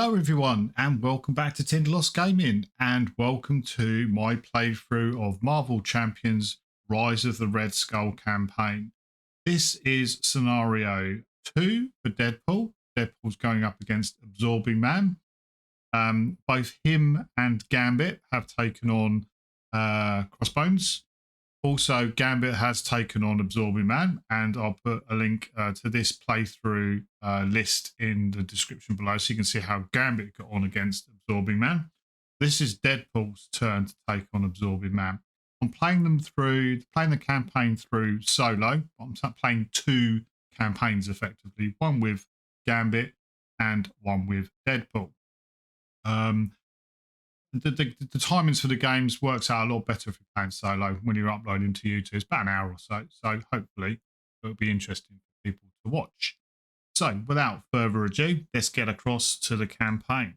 Hello everyone and welcome back to Tinderlost Gaming and welcome to my playthrough of Marvel Champions Rise of the Red Skull campaign. This is scenario 2 for Deadpool. Deadpool's going up against Absorbing Man. Both him and Gambit have taken on Crossbones. Also, Gambit has taken on Absorbing Man, and I'll put a link to this playthrough list in the description below so you can see how Gambit got on against Absorbing Man. This is Deadpool's turn to take on Absorbing Man. I'm playing the campaign through solo. I'm playing two campaigns effectively, one with Gambit and one with Deadpool. The timings for the games works out a lot better if you're playing solo when you're uploading to YouTube. It's about an hour or so. So hopefully it'll be interesting for people to watch. So without further ado, let's get across to the campaign.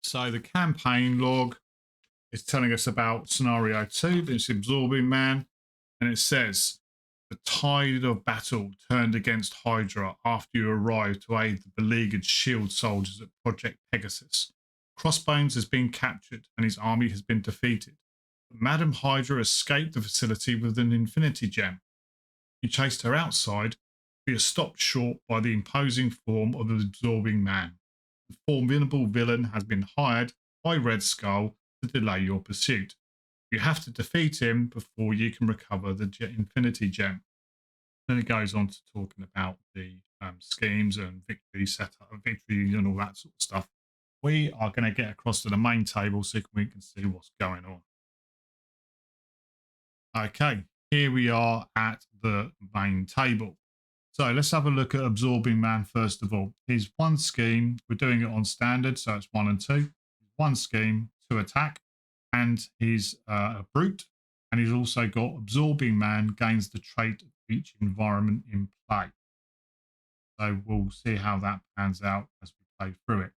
So the campaign log is telling us about scenario 2. This Absorbing Man. And it says, the tide of battle turned against Hydra after you arrived to aid the beleaguered SHIELD soldiers at Project Pegasus. Crossbones has been captured and his army has been defeated. But Madam Hydra escaped the facility with an Infinity Gem. You chased her outside, but you're stopped short by the imposing form of the Absorbing Man. The formidable villain has been hired by Red Skull to delay your pursuit. You have to defeat him before you can recover the Infinity Gem. Then it goes on to talking about the schemes and victory setup, victory and all that sort of stuff. We are going to get across to the main table so we can see what's going on. Okay, here we are at the main table. So let's have a look at Absorbing Man first of all. He's one scheme. We're doing it on standard, so it's 1 and 2. One scheme to attack, and he's a brute. And he's also got Absorbing Man gains the trait of each environment in play. So we'll see how that pans out as we play through it.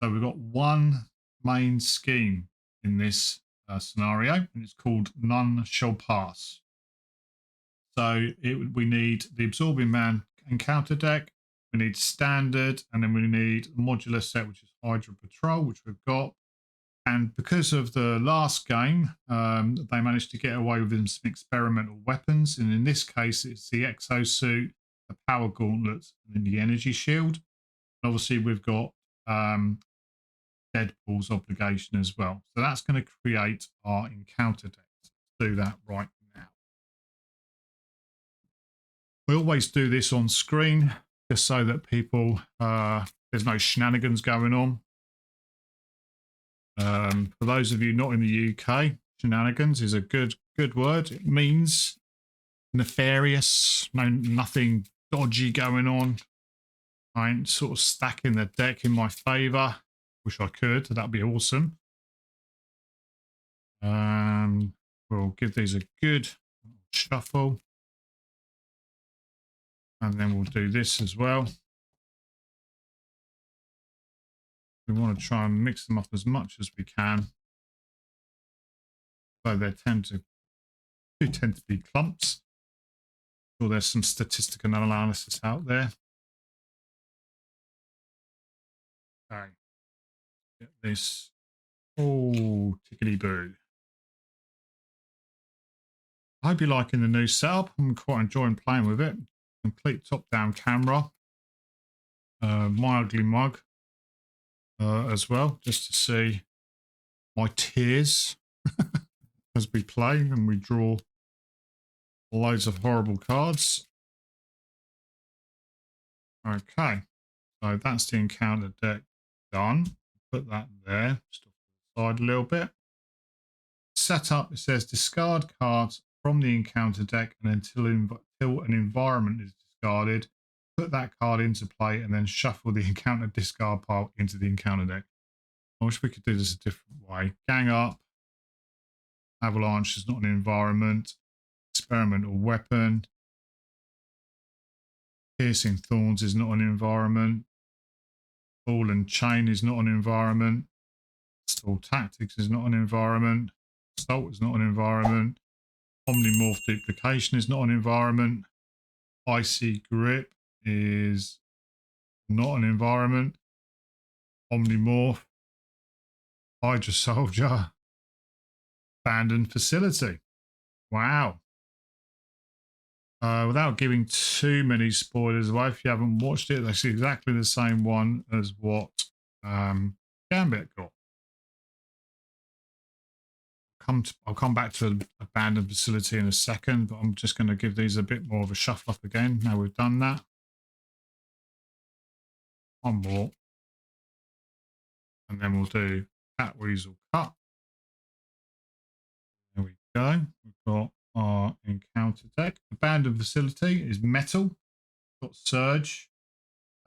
So we've got one main scheme in this scenario, and it's called None Shall Pass. So we need the Absorbing Man encounter deck, we need standard, and then we need a modular set, which is Hydra Patrol, which we've got. And because of the last game, they managed to get away with some experimental weapons. And in this case, it's the exosuit, the power gauntlets, and the energy shield. And obviously, we've got Deadpool's obligation as well. So that's going to create our encounter deck. Let's do that right now. We always do this on screen just so that people, there's no shenanigans going on. For those of you not in the UK, shenanigans is a good word. It means nefarious, nothing dodgy going on. I ain't sort of stacking the deck in my favour. Wish I could. That'd be awesome. We'll give these a good shuffle. And then we'll do this as well. We want to try and mix them up as much as we can. So they tend to be clumps. Sure, there's some statistical analysis out there. Okay. Get this. Oh, tickety boo. I hope you're liking the new setup. I'm quite enjoying playing with it. Complete top-down camera. My ugly mug as well, just to see my tears as we play and we draw loads of horrible cards. Okay, so that's the encounter deck done. Put that there, just off the side a little bit. Setup, it says discard cards from the encounter deck and until an environment is discarded, put that card into play and then shuffle the encounter discard pile into the encounter deck. I wish we could do this a different way. Gang up. Avalanche is not an environment. Experimental weapon. Piercing thorns is not an environment. Ball and chain is not an environment. Stall tactics is not an environment. Assault is not an environment. Omnimorph duplication is not an environment. Icy grip is not an environment. Omnimorph, Hydra Soldier, Abandoned Facility. Wow. Without giving too many spoilers away, if you haven't watched it, that's exactly the same one as what Gambit got. I'll come back to Abandoned Facility in a second, but I'm just going to give these a bit more of a shuffle up again. Now we've done that. One more. And then we'll do Cat Weasel Cut. There we go. We've got our encounter deck. Abandoned Facility is metal. Got Surge.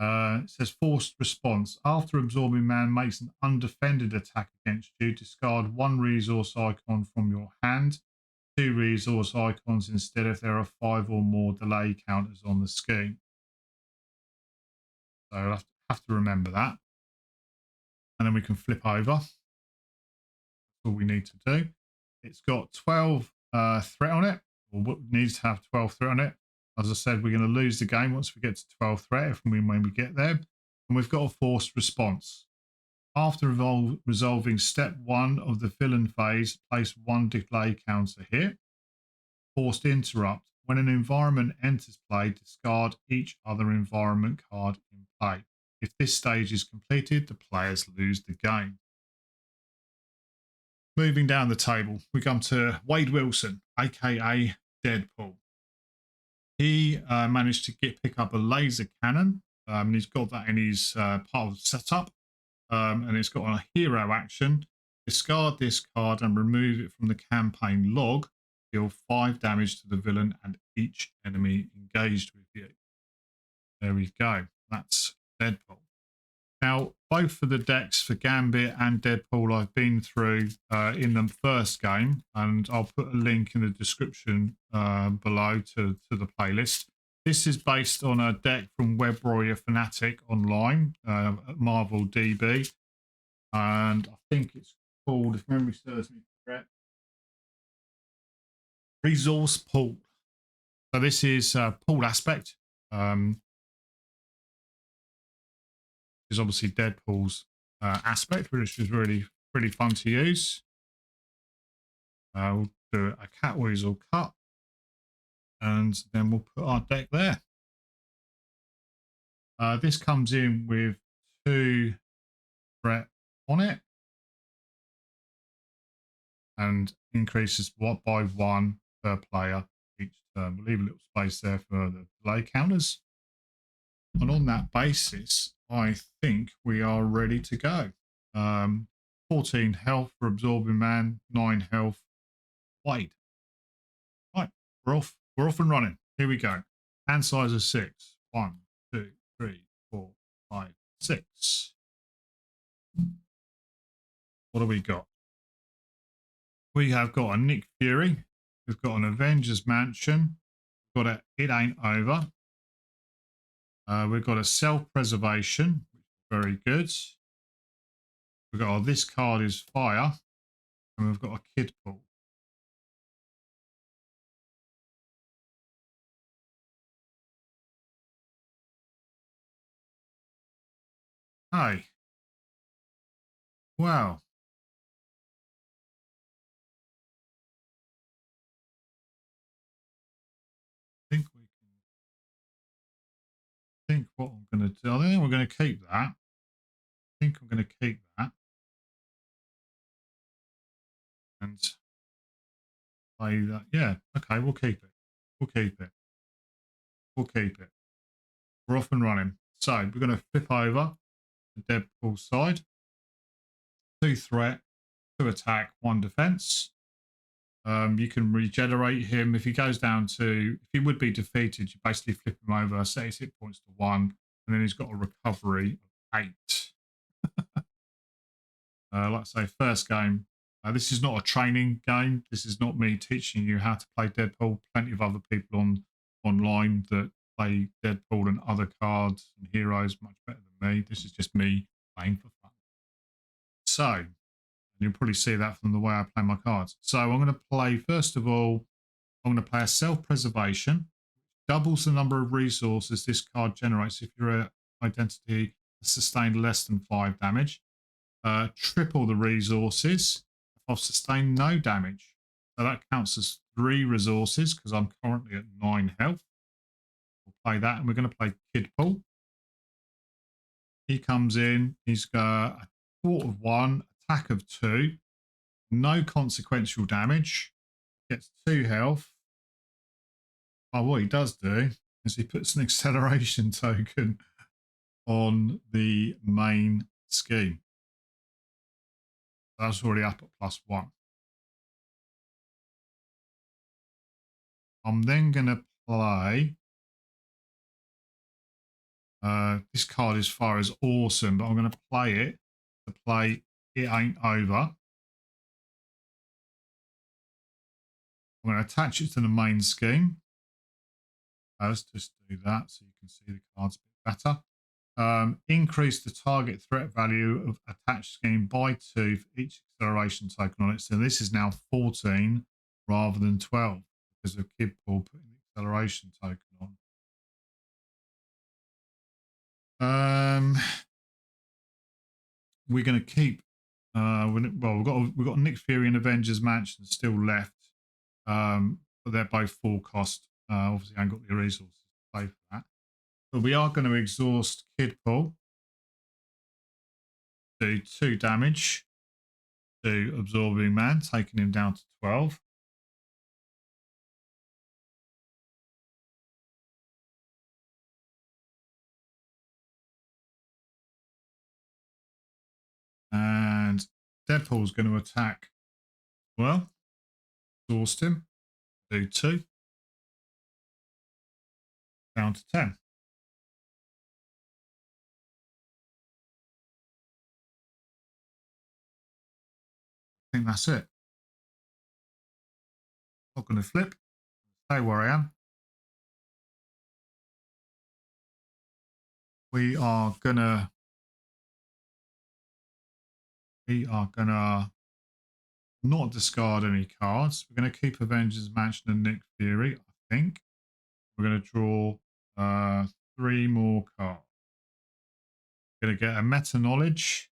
It says forced response. After absorbing man makes an undefended attack against you, discard one resource icon from your hand, 2 resource icons instead if there are 5 or more delay counters on the scheme. So I'll have to remember that. And then we can flip over. That's all we need to do. It's got 12 threat on it, or needs to have 12 threat on it. As I said, we're going to lose the game once we get to 12 threat, if and when we get there. And we've got a forced response. After resolving step 1 of the villain phase, place 1 delay counter here. Forced interrupt. When an environment enters play, discard each other environment card in play. If this stage is completed, the players lose the game. Moving down the table, we come to Wade Wilson, aka Deadpool. He managed to pick up a laser cannon. He's got that in his part of the setup. And it's got a hero action. Discard this card and remove it from the campaign log. Deal 5 damage to the villain and each enemy engaged with you. There we go. That's Deadpool. Now, both for the decks for Gambit and Deadpool, I've been through in the first game, and I'll put a link in the description below to the playlist. This is based on a deck from Web Warrior Fanatic online at Marvel DB, and I think it's called, if memory serves me correct, Resource Pool. So this is Pool Aspect. Is obviously Deadpool's aspect, which is really pretty fun to use. We'll do a Cat Weasel Cut, and then we'll put our deck there. This comes in with 2 threat on it, and increases by 1 per player each turn. We'll leave a little space there for the delay counters. And on that basis, I think we are ready to go. 14 health for absorbing man, 9 health. Wade. Right, we're off and running. Here we go. Hand size of 6. 1, 2, 3, 4, 5, 6. What do we got? We have got a Nick Fury. We've got an Avengers Mansion. We've got a It Ain't Over. We've got a Self-Preservation, very good. We've got This Card is Fire, and we've got a Kid Pool. Hey. Wow. I think we can think what I'm going to do. I think we're going to keep that. I think I'm going to keep that. And play that. Yeah, okay, we'll keep it. We'll keep it. We'll keep it. We're off and running. So we're going to flip over the Deadpool side. 2 threat, 2 attack, 1 defense. You can regenerate him. If he goes down to, if he would be defeated, you basically flip him over, set his hit points to 1, and then he's got a recovery of 8. Like I say, first game. This is not a training game. This is not me teaching you how to play Deadpool. Plenty of other people online that play Deadpool and other cards and heroes much better than me. This is just me playing for fun. So, you'll probably see that from the way I play my cards. So I'm going to play, first of all, I'm going to play a Self-Preservation. Doubles the number of resources this card generates if your identity sustained less than 5 damage. Triple the resources if I've sustained no damage. So that counts as 3 resources because I'm currently at 9 health. We'll play that, and we're going to play Kidpool. He comes in, he's got a thought of 1, attack of 2, no consequential damage, gets 2 health. Oh, what he does do is he puts an acceleration token on the main scheme. That's already up at +1. I'm then going to play. This card is far as awesome, but I'm going to play it to play It Ain't Over. I'm going to attach it to the main scheme. Let's just do that so you can see the cards a bit better. Increase the target threat value of attached scheme by 2 for each acceleration token on it. So this is now 14 rather than 12 because of Kidpool putting the acceleration token on. We're going to keep. Well, we've got Nick Fury and Avengers Mansion still left, but they're both full cost. Obviously, I ain't got the resources to pay for that. But we are going to exhaust Kidpool, do 2 damage to Absorbing Man, taking him down to 12. And Deadpool's going to attack. Well, exhaust him, do 2, down to 10. I think that's it. Not going to flip. Stay where I am. We are gonna not discard any cards. We're gonna keep Avengers Mansion and Nick Fury. I think we're gonna draw 3 more cards. We're gonna get a meta knowledge.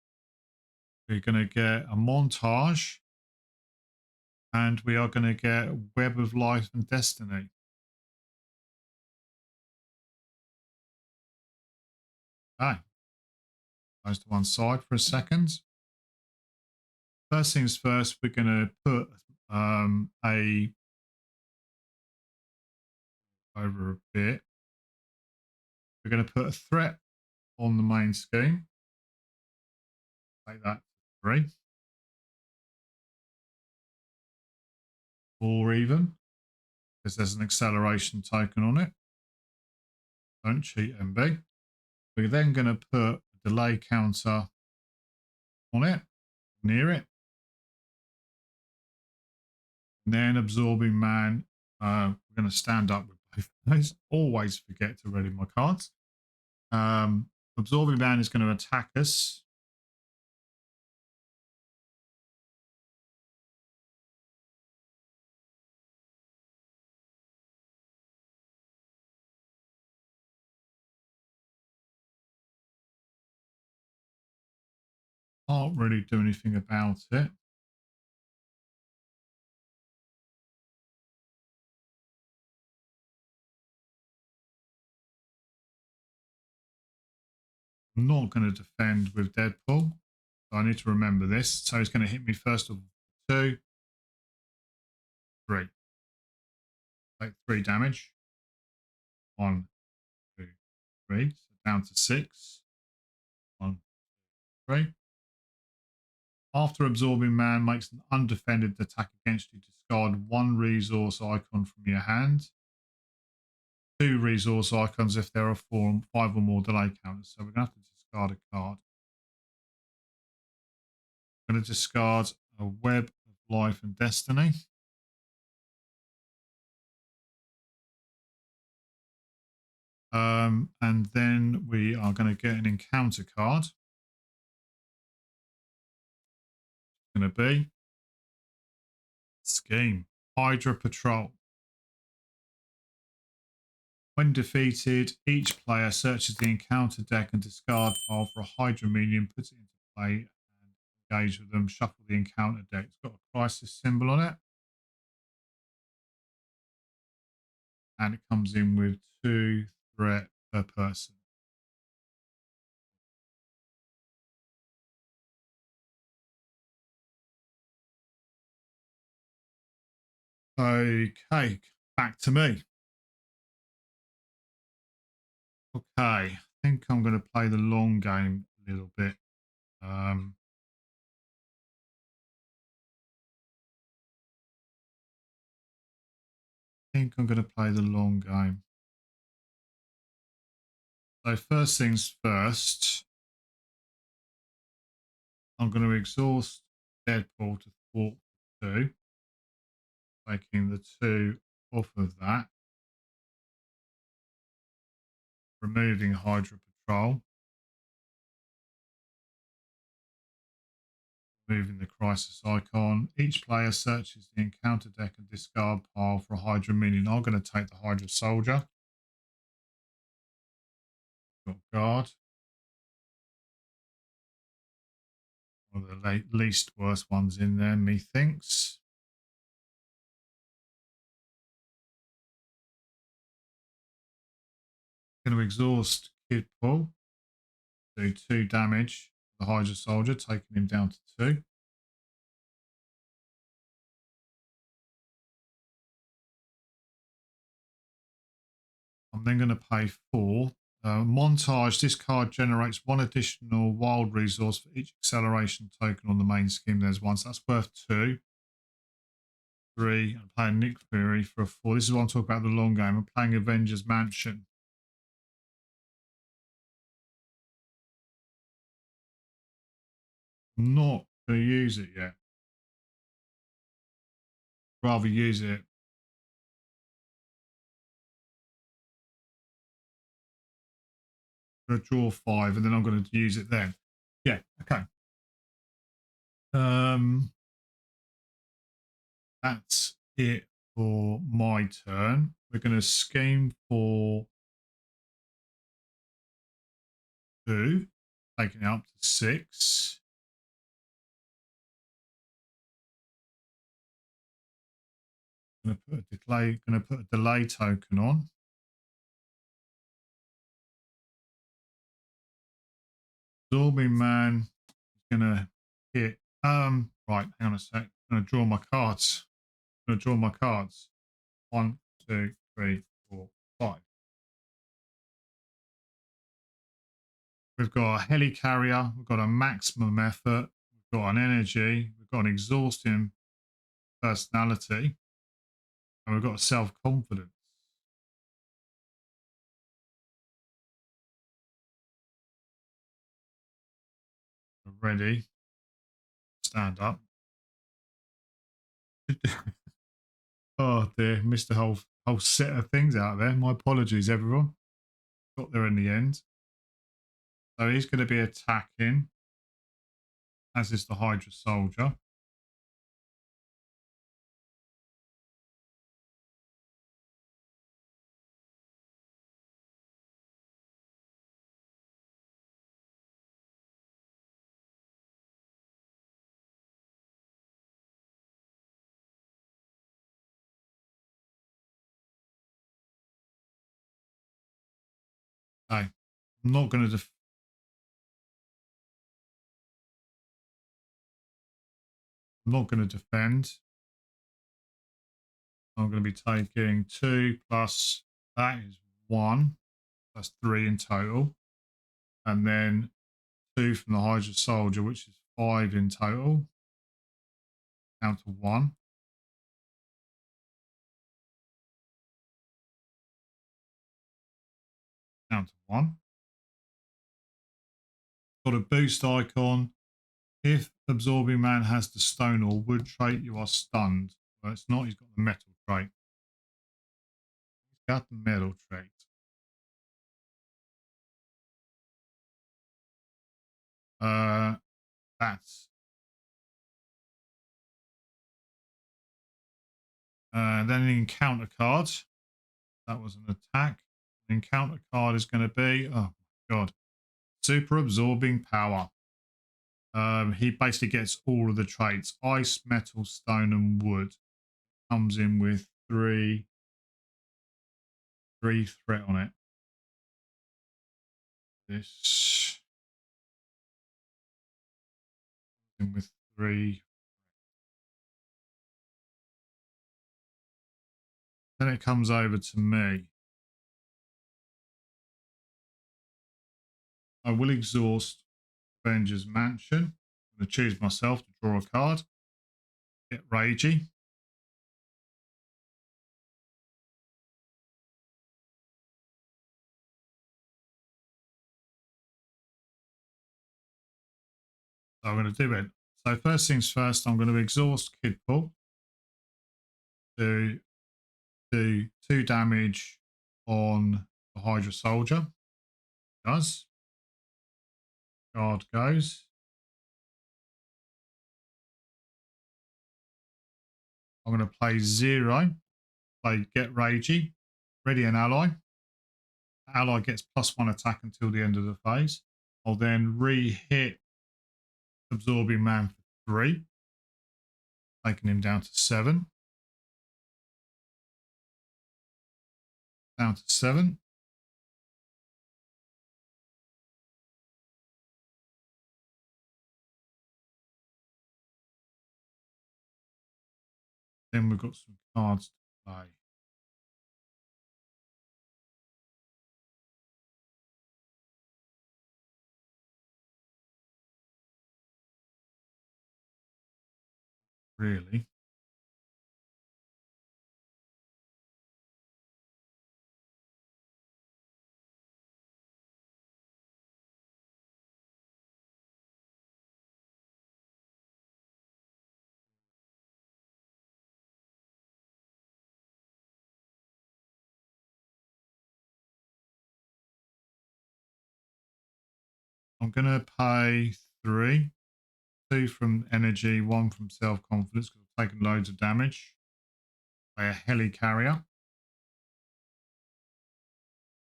We're gonna get a montage, and we are gonna get Web of Life and Destiny. Okay, those to one side for a second. First things first, we're gonna put a over a bit. We're going to put a threat on the main scheme. Take that to 3. Or even, because there's an acceleration token on it. Don't cheat, MB. We're then going to put a delay counter on it, near it. And then Absorbing Man. We're going to stand up with both of those. Always forget to ready my cards. Absorbing Man is going to attack us. Can't really do anything about it. I'm not going to defend with Deadpool. So I need to remember this. So he's going to hit me first of 2, 3. Take 3 damage. 1, 2, 3. So down to 6. 1, 3. After Absorbing Man makes an undefended attack against you, discard 1 resource icon from your hand. 2 resource icons if there are 5 or more delay counters. So we're going to have to discard a card. I'm going to discard a Web of Life and Destiny. And then we are going to get an encounter card. It's going to be Scheme, Hydra Patrol. When defeated, each player searches the encounter deck and discard pile for a Hydra minion, puts it into play, and engage with them. Shuffle the encounter deck. It's got a crisis symbol on it, and it comes in with 2 threat per person. Okay, back to me. Okay, I think I'm going to play the long game a little bit. I think I'm going to play the long game. So first things first, I'm going to exhaust Deadpool to thwart 2, taking the 2 off of that, removing Hydra Patrol, moving the crisis icon. Each player searches the encounter deck and discard pile for a Hydra minion. I'm going to take the Hydra Soldier. Got guard. One of the least worst ones in there, methinks. Going to exhaust Kid Pull. Do 2 damage to the Hydra Soldier, taking him down to 2. I'm then going to pay 4. Montage. This card generates 1 additional wild resource for each acceleration token on the main scheme. There's 1, so that's worth 2. 3. I'm playing Nick Fury for a 4. This is what I'm talking about the long game. I'm playing Avengers Mansion. I'm not going to use it yet. Rather use it. I'm going to draw 5 and then I'm going to use it then. Yeah, okay. That's it for my turn. We're going to scheme for 2, taking it up to 6. Going to put a delay token on. Absorbing Man is going to hit. Right, hang on a sec. I'm going to draw my cards. 1, 2, 3, 4, 5. We've got a helicarrier. We've got a maximum effort. We've got an energy. We've got an exhausting personality, and we've got a self-confidence. We're ready. Stand up. Oh dear, missed the whole set of things out there. My apologies, everyone. Got there in the end. So he's going to be attacking, as is the Hydra Soldier. Okay, I'm not going to defend. I'm going to be taking 2 plus that is 1. That's 3 in total, and then 2 from the Hydra Soldier, which is 5 in total. Down to 1. Down to 1. Got a boost icon. If Absorbing Man has the stone or wood trait, you are stunned. Well, it's not. He's got the metal trait. He's got the metal trait. That's then an encounter card. That was an attack. Encounter card is going to be, oh god, super absorbing power. He basically gets all of the traits: ice, metal, stone, and wood. Comes in with three threat on it. This in with three. Then it comes over to me. I will exhaust Avengers Mansion. I'm going to choose myself to draw a card. Get ragey. So I'm going to do it. So first things first, I'm going to exhaust Kidpool to do 2 damage on the Hydra Soldier. Does. Guard goes. I'm going to play 0. Play Get Ragey. Ready an ally. Ally gets +1 attack until the end of the phase. I'll then re-hit Absorbing Man for 3, taking him down to 7. Down to 7. Then we've got some cards to play. Really? I'm going to pay 3. 2 from energy, 1 from self-confidence because I've taken loads of damage. Play a heli carrier.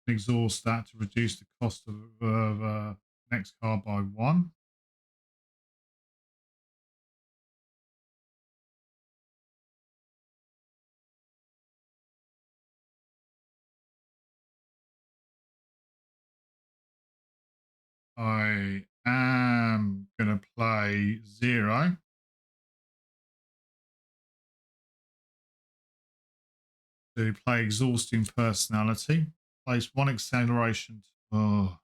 Exhaust that to reduce the cost of next card by 1. I am going to play 0. To play Exhausting Personality. Place 1 acceleration. Oh.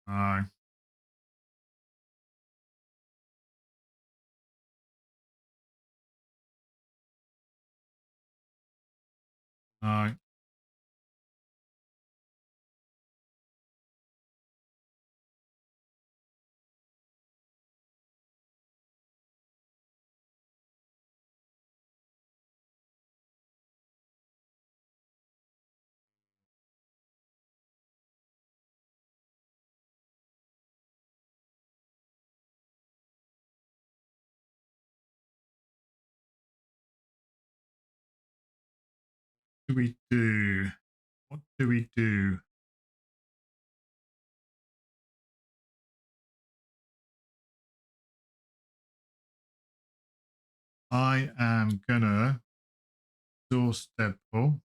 No. No. What do we do? What do we do? I am gonna exhaust Deadpool.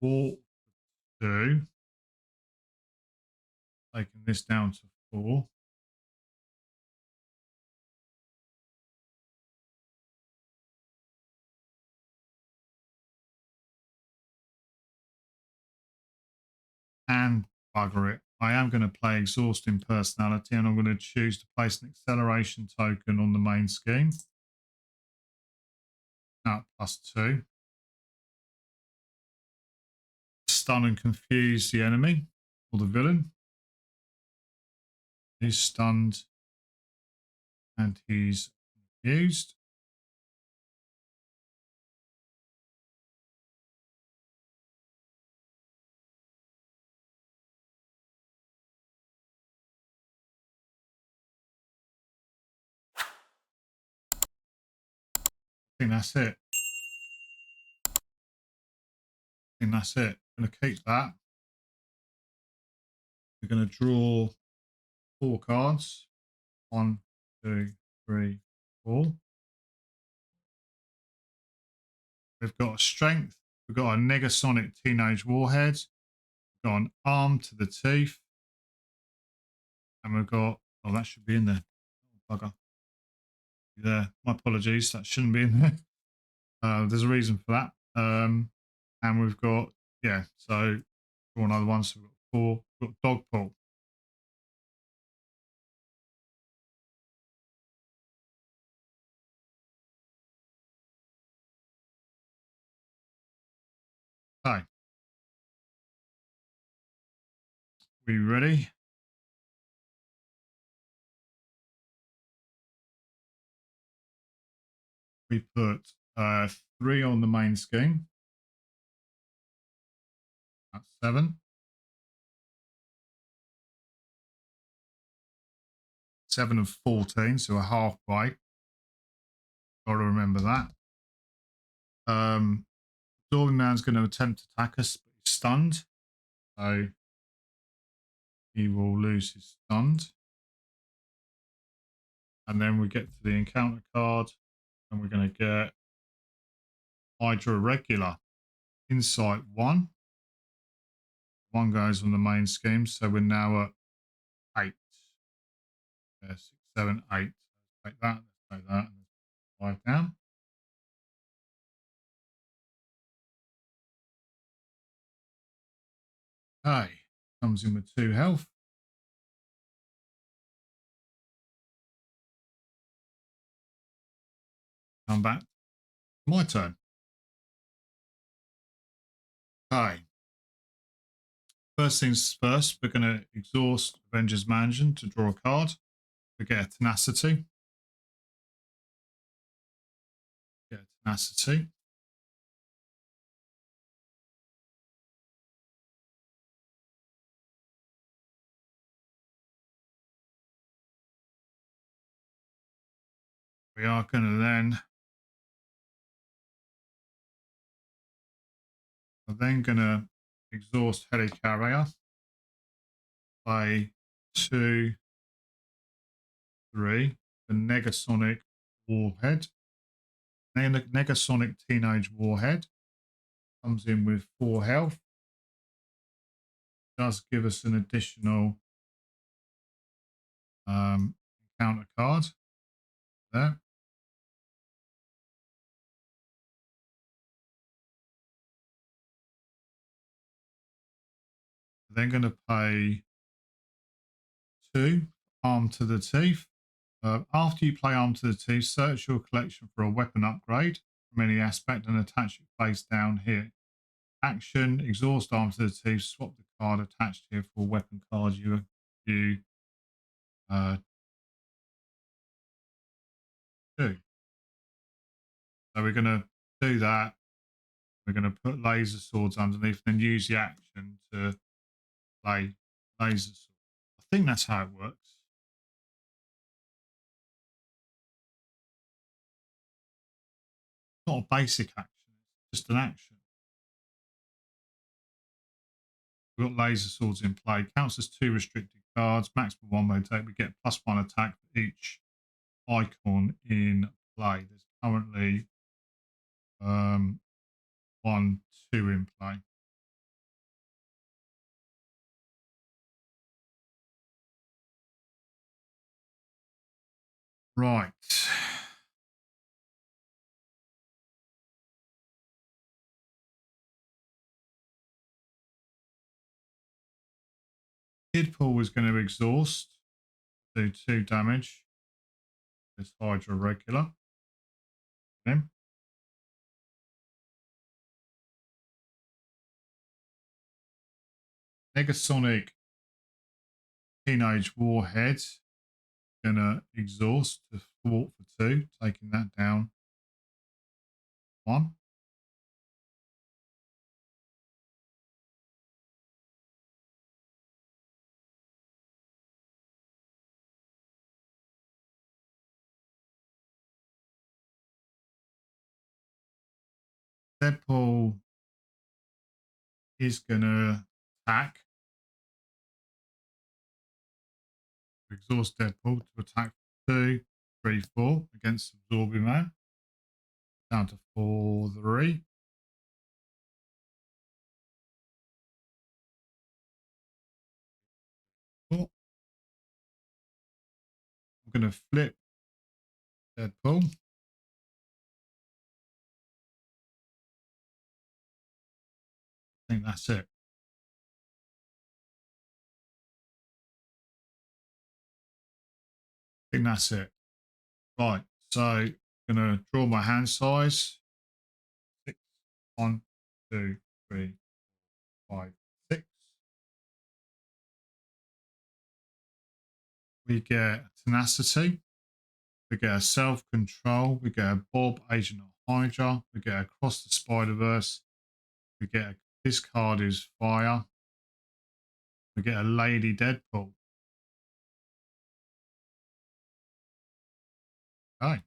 Walk 2. Taking this down to 4. And bugger it. I am going to play Exhausting Personality and I'm going to choose to place an acceleration token on the main scheme. Now +2. Stun and confuse the enemy or the villain. He's stunned and he's confused. think that's it. I think that's it. I'm going to keep that. We're going to draw 4 cards. 1, 2, 3, 4. We've got a strength. We've got a Negasonic Teenage Warhead. We've got an arm to the teeth. And we've got, oh, that should be in there. Oh, bugger. There. My apologies. That shouldn't be in there. There's a reason for that. And we've got, yeah, so draw another one. So we've got 4. We've got Dogpool. Okay. We ready? We put 3 on the main scheme. That's 7. 7 of 14, so a halfway. Got to remember that. Absorbing Man's going to attempt to attack us, but he's stunned. So he will lose his stunned. And then we get to the encounter card, and we're going to get Hydra Regular. Insight 1. 1 goes on the main scheme, so we're now at 8. 6, 7, 8. Let's take that, let's take that, and 5 down. Okay, comes in with 2 health. Come back. My turn. Okay. First things first, we're going to exhaust Avengers Mansion to draw a card. We get a Tenacity. Get a Tenacity. We are going to then... We're then going to exhaust Helicarrier. Play 2, 3. The Negasonic Warhead. Negasonic Teenage Warhead. Comes in with 4 health. Does give us an additional encounter card there. Then going to pay 2 Arm to the Teeth. After you play Arm to the Teeth, search your collection for a weapon upgrade from any aspect and attach it face down here. Action, exhaust Arm to the Teeth, swap the card attached here for a weapon card you do. So we're going to do that. We're going to put laser swords underneath and then use the action to play laser sword. I think that's how it works. Not a basic action, it's just an action. We've got laser swords in play. Counts as 2 restricted cards. Maximum 1 may take. We get +1 attack for each icon in play. There's currently 1, 2 in play. Right. Deadpool is going to exhaust, do 2 damage. This Hydra Regular. Then. Negasonic Teenage Warhead. Gonna exhaust to thwart for 2, taking that down 1. Deadpool is going to attack. Exhaust Deadpool to attack 2, 3, 4 against Absorbing Man. Down to 4, 3. Four. I'm going to flip Deadpool. I think that's it. I think that's it. Right. So I'm going to draw my hand size. 6, 1, 2, 3, 5, 6. We get tenacity. We get a self-control. We get a Bob, Agent of Hydra. We get across the Spider-Verse. We get this card is fire. We get a Lady Deadpool. Okay.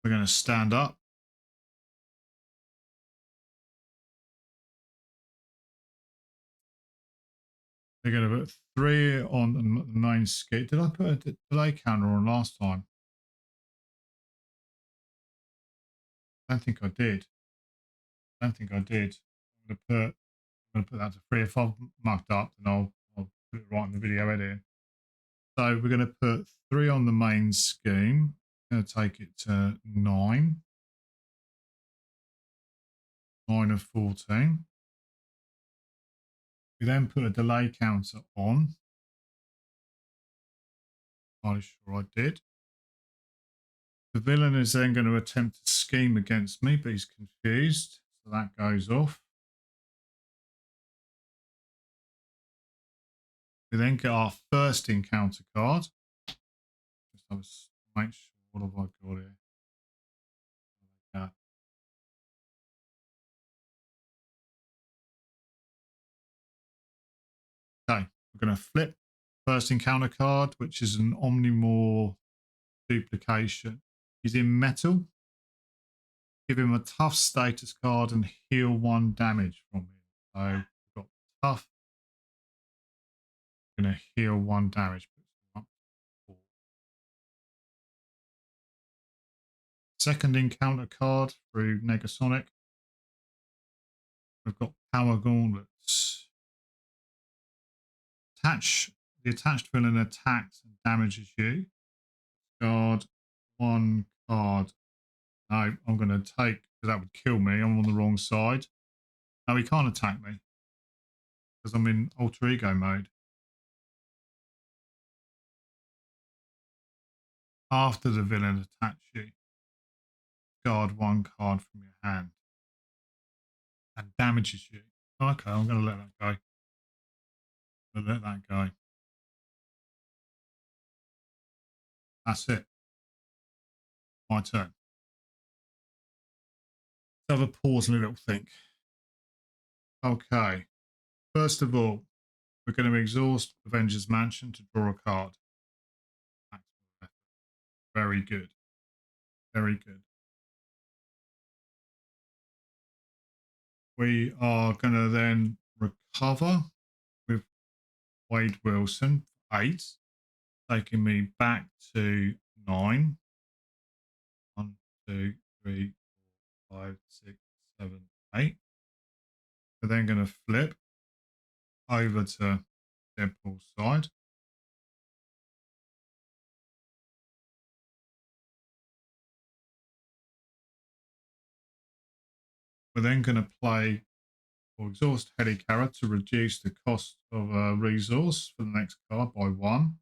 We're going to stand up. We're going to put 3 on the main skate. Did I put a delay counter on last time? I don't think I did. I'm going to put that to 3. If I've mucked up, then I'll put it right in the video editing. So we're going to put 3 on the main scheme. I'm going to take it to 9. 9 of 14. We then put a delay counter on. I'm sure I did. The villain is then going to attempt to scheme against me, but he's confused. So that goes off. We then get our first encounter card. Just have a make sure, what have I got here? Yeah. Okay, we're going to flip first encounter card, which is an Omnimore duplication. He's in metal. Give him a tough status card and heal 1 damage from him. So we've got tough. We're going to heal 1 damage. Second encounter card through Negasonic. We've got Power Gauntlets. The attached villain attacks and damages you. Guard 1 card. No, I'm going to take, because that would kill me. I'm on the wrong side. No, he can't attack me because I'm in alter ego mode. After the villain attacks you, guard 1 card from your hand and damages you. Okay, I'm going to let that go. Let that go. That's it. My turn. Let's have a pause and a little think. Okay. First of all, we're going to exhaust Avengers Mansion to draw a card. Very good. Very good. We are going to then recover with Wade Wilson, 8, taking me back to 9. 1, 2, 3, 4, 5, 6, 7, 8. We're then going to flip over to Deadpool's side. We're then going to play or exhaust Helicarrier to reduce the cost of a resource for the next card by 1.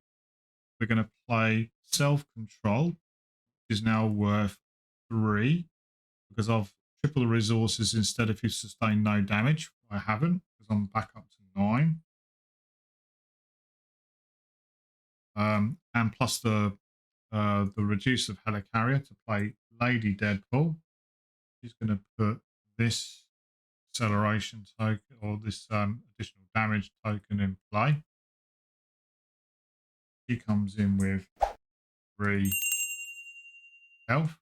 We're going to play Self-Control, which is now worth 3 because I've triple the resources instead if you sustain no damage. I haven't because I'm back up to 9. And plus the reduce of Helicarrier to play Lady Deadpool. She's going to put this acceleration token or this additional damage token in play. She comes in with 3 health.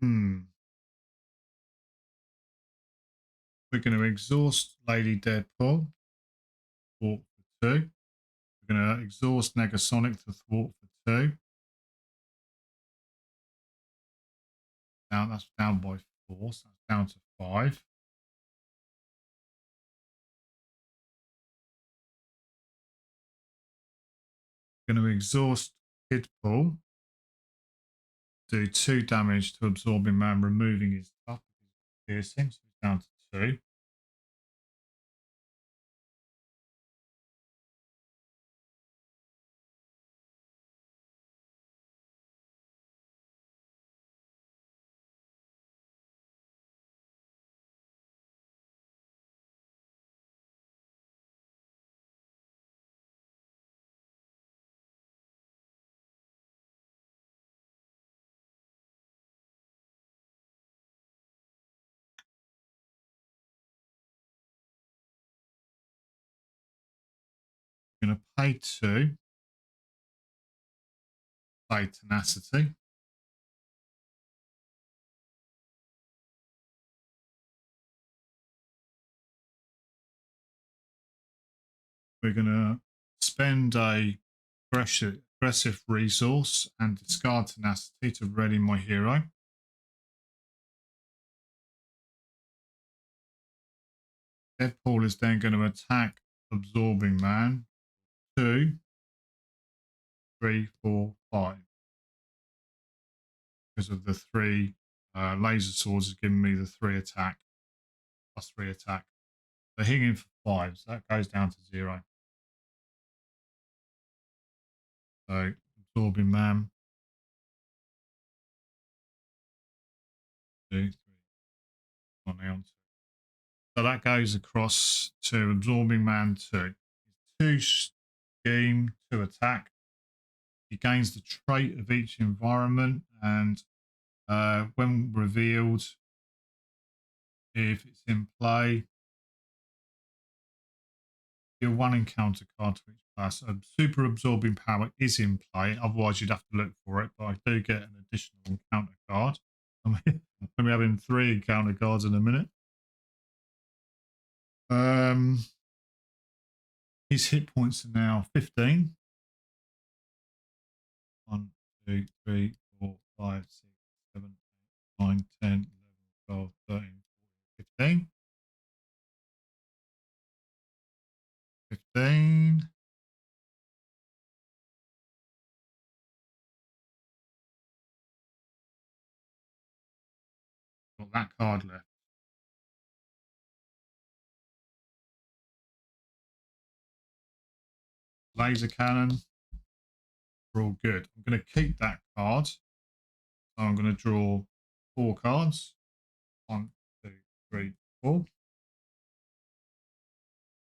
We're going to exhaust Lady Deadpool, thwart for 2. We're going to exhaust Negasonic to thwart for 2. Now that's down by 4, so that's down to 5. We're going to exhaust Kidpool, do 2 damage to Absorbing Man, removing his stuff, piercing, so it's down to 2. We're going to pay 2, play Tenacity. We're going to spend a aggressive resource and discard Tenacity to ready my hero. Deadpool is then going to attack Absorbing Man. 2, 3, 4, 5. Because of the 3 laser swords is giving me the 3 attack, plus 3 attack. So hitting for 5, so that goes down to 0. So Absorbing Man. 2, 3, on down. So that goes across to Absorbing Man 2. 2 scheme, 2 attack. He gains the trait of each environment, and when revealed, if it's in play, deal 1 encounter card to each player. So super absorbing power is in play. Otherwise, you'd have to look for it. But I do get an additional encounter card. I'm going to be having 3 encounter cards in a minute. His hit points are now 15. 1, 2, 3, 4, 5, 6, 7, 8, 9, 10, 11, 12, 13, 14, 15. 15. Got that card left. Laser cannon. We're all good. I'm going to keep that card. So I'm going to draw 4 cards. 1, 2, 3, 4.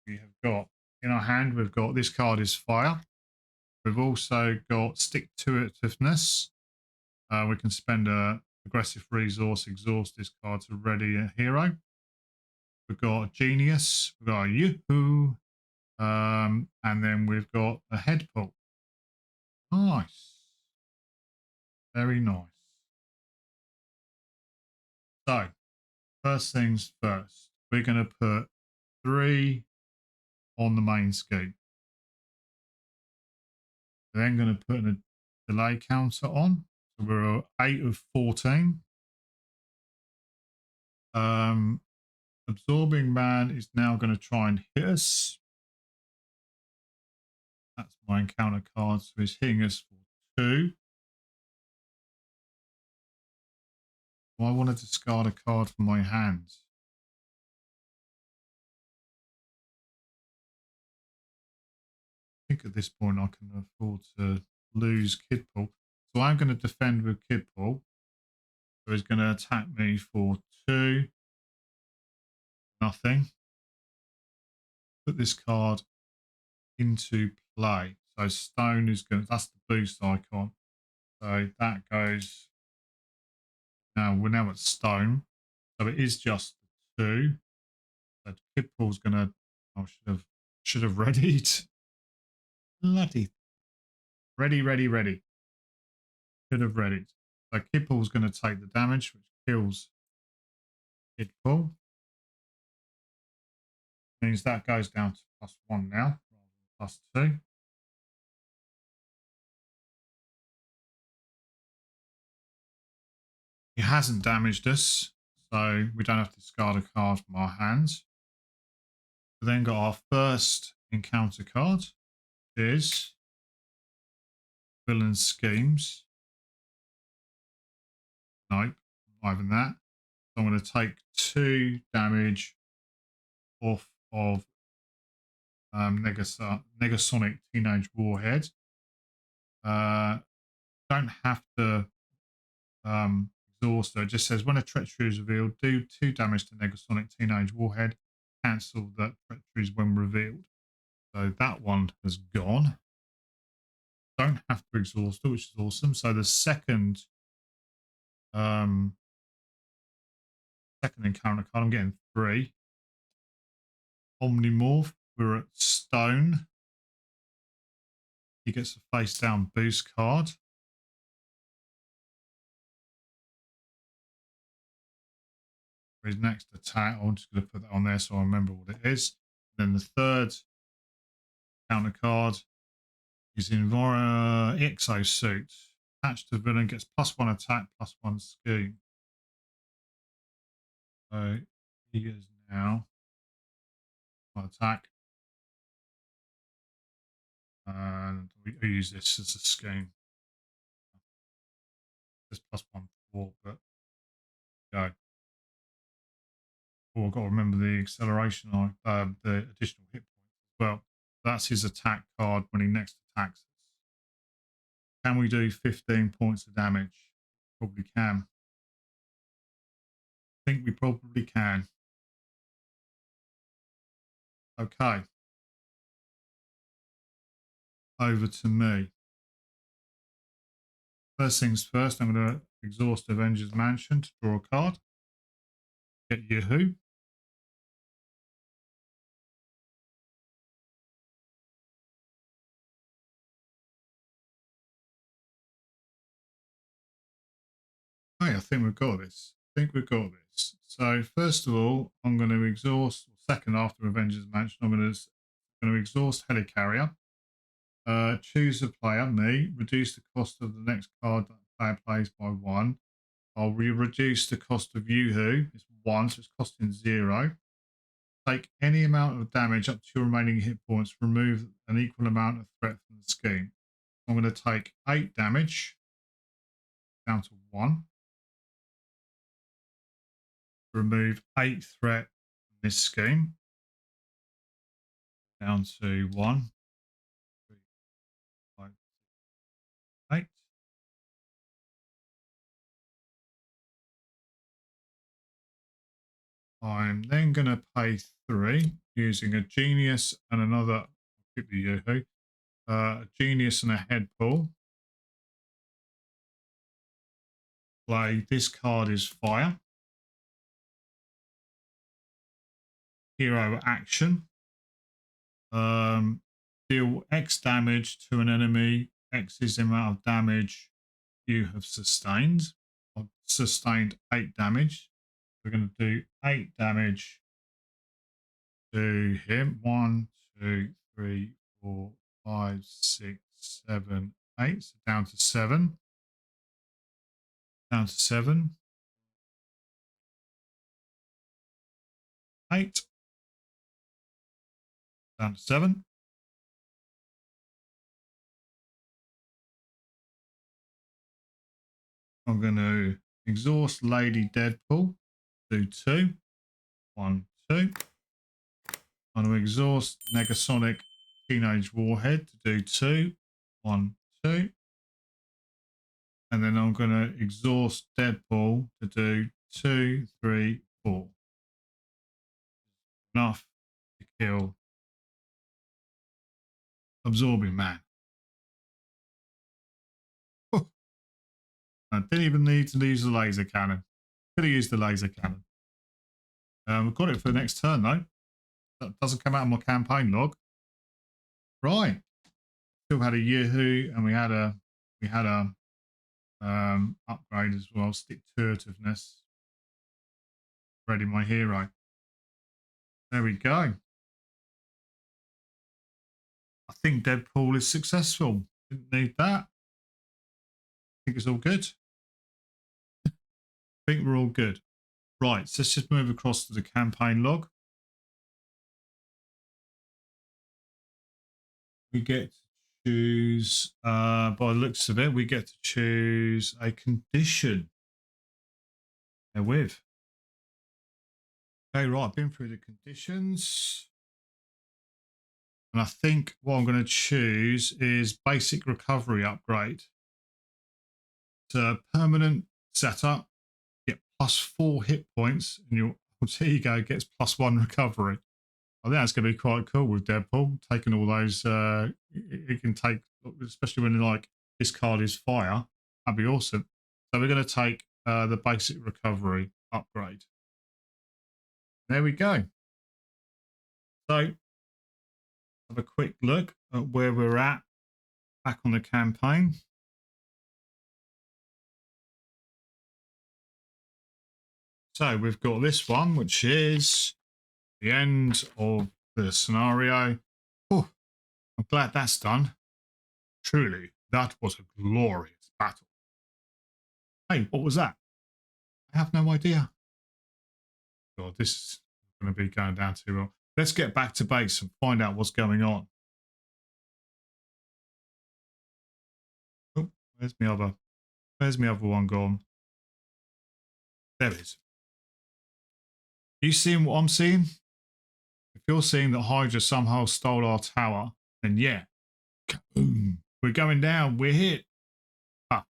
We have got in our hand, we've got this card is fire. We've also got stick to itiveness. We can spend a aggressive resource, exhaust this card to ready a hero. We've got a genius, we've got a yoo-hoo, and then we've got a head pull. Nice. Very nice. So, first things first, we're going to put 3 on the main scheme. We're then going to put a delay counter on. So we're 8 of 14. Absorbing Man is now going to try and hit us. That's my encounter card. So he's hitting us for 2. Do I want to discard a card from my hand? I think at this point I can afford to lose Kidpool. So I'm going to defend with Kidpool. So he's going to attack me for 2. Nothing. Put this card into play. So stone is going to, that's the boost icon. So that goes, now we're now at stone. So it is just 2. So Kidpool's going to, I should have readied. Bloody. Ready. Should have readied. So Kidpool's going to take the damage, which kills Kidpool. Means that goes down to +1 now, +2. He hasn't damaged us, so we don't have to discard a card from our hands. We then got our first encounter card, which is Villain Schemes. Nope, not even that. So I'm going to take 2 damage off of Negasonic Teenage Warhead. Don't have to exhaust her. It just says when a treachery is revealed, do 2 damage to Negasonic Teenage Warhead. Cancel that treacheries when revealed. So that one has gone. Don't have to exhaust it, which is awesome. So the second encounter card, I'm getting 3. Omnimorph, we're at Stone. He gets a face down boost card. For his next attack, I'm just going to put that on there so I remember what it is. And then the third counter card is in Exosuit. Attached to villain, gets +1 attack, +1 scheme. So he is now attack. And we use this as a scheme. It's +1/4, but go. Oh, I've got to remember the acceleration on the additional hit points as well. That's his attack card when he next attacks us. Can we do 15 points of damage? Probably can. I think we probably can. Okay. Over to me. First things first, I'm going to exhaust Avengers Mansion to draw a card. Get Yahoo. Hey, I think we've got this. So first of all, I'm going to exhaust, second after Avengers Mansion, I'm going to exhaust Helicarrier. Choose a player, me, reduce the cost of the next card that the player plays by 1. I'll reduce the cost of Yoo-Hoo. It's 1, so it's costing 0. Take any amount of damage up to your remaining hit points. Remove an equal amount of threat from the scheme. I'm going to take 8 damage down to 1. Remove 8 threat from this scheme down to 1, 3, 5, 6, 8. I'm then going to pay 3 using a genius and another. I'll keep the Yoo-Hoo. A genius and a head pull. Play. This card is fire. Hero action. Deal X damage to an enemy. X is the amount of damage you have sustained. I've sustained 8 damage. We're going to do 8 damage to him. 1, 2, 3, 4, 5, 6, 7, 8. So down to 7. Down to 7. 8. Down to 7. I'm going to exhaust Lady Deadpool. Do 2. 1, 2. I'm going to exhaust Negasonic Teenage Warhead to do 2. 1, 2. And then I'm going to exhaust Deadpool to do 2, 3, 4. Enough to kill Absorbing Man. I didn't even need to use the laser cannon. Could have used the laser cannon. We've got it for the next turn though. That doesn't come out of my campaign log. Right. Still had a Yoo-Hoo and we had a upgrade as well. Stick to itiveness. Ready, my hero. There we go. I think Deadpool is successful. Didn't need that. I think it's all good. I think we're all good. Right, so let's just move across to the campaign log. We get to choose, by the looks of it, we get to choose a condition. They're with. Okay, right, I've been through the conditions. And I think what I'm going to choose is basic recovery upgrade. It's a permanent setup. Get +4 hit points, and your alter ego gets +1 recovery. I think that's going to be quite cool with Deadpool. Taking all those, it can take, especially when like this card is fire. That'd be awesome. So we're going to take the basic recovery upgrade. There we go. So have a quick look at where we're at back on the campaign. So we've got this one, which is the end of the scenario. Oh, I'm glad that's done. Truly, that was a glorious battle. Hey, what was that? I have no idea. God, this is going to be going down too well. Let's get back to base and find out what's going on. Oh, where's my other one gone? There it is. You seeing what I'm seeing? If you're seeing that Hydra somehow stole our tower, then yeah, boom, we're going down. We're hit. Ah,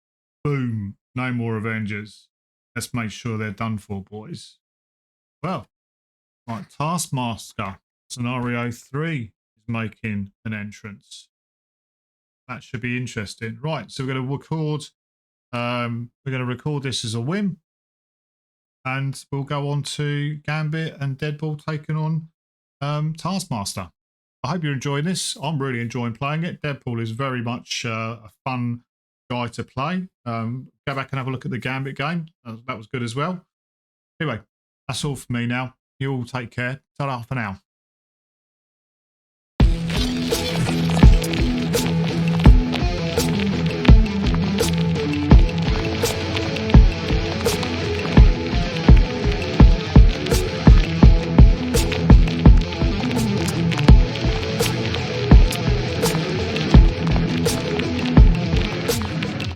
boom. No more Avengers. Let's make sure they're done for, boys. Well, right, Taskmaster scenario 3 is making an entrance. That should be interesting. Right, so we're going to record. We're going to record this as a win, and we'll go on to Gambit and Deadpool taking on Taskmaster. I hope you're enjoying this. I'm really enjoying playing it. Deadpool is very much a fun guy to play. Go back and have a look at the Gambit game. That was good as well. Anyway, that's all for me now. You all take care. Ta-ra for now.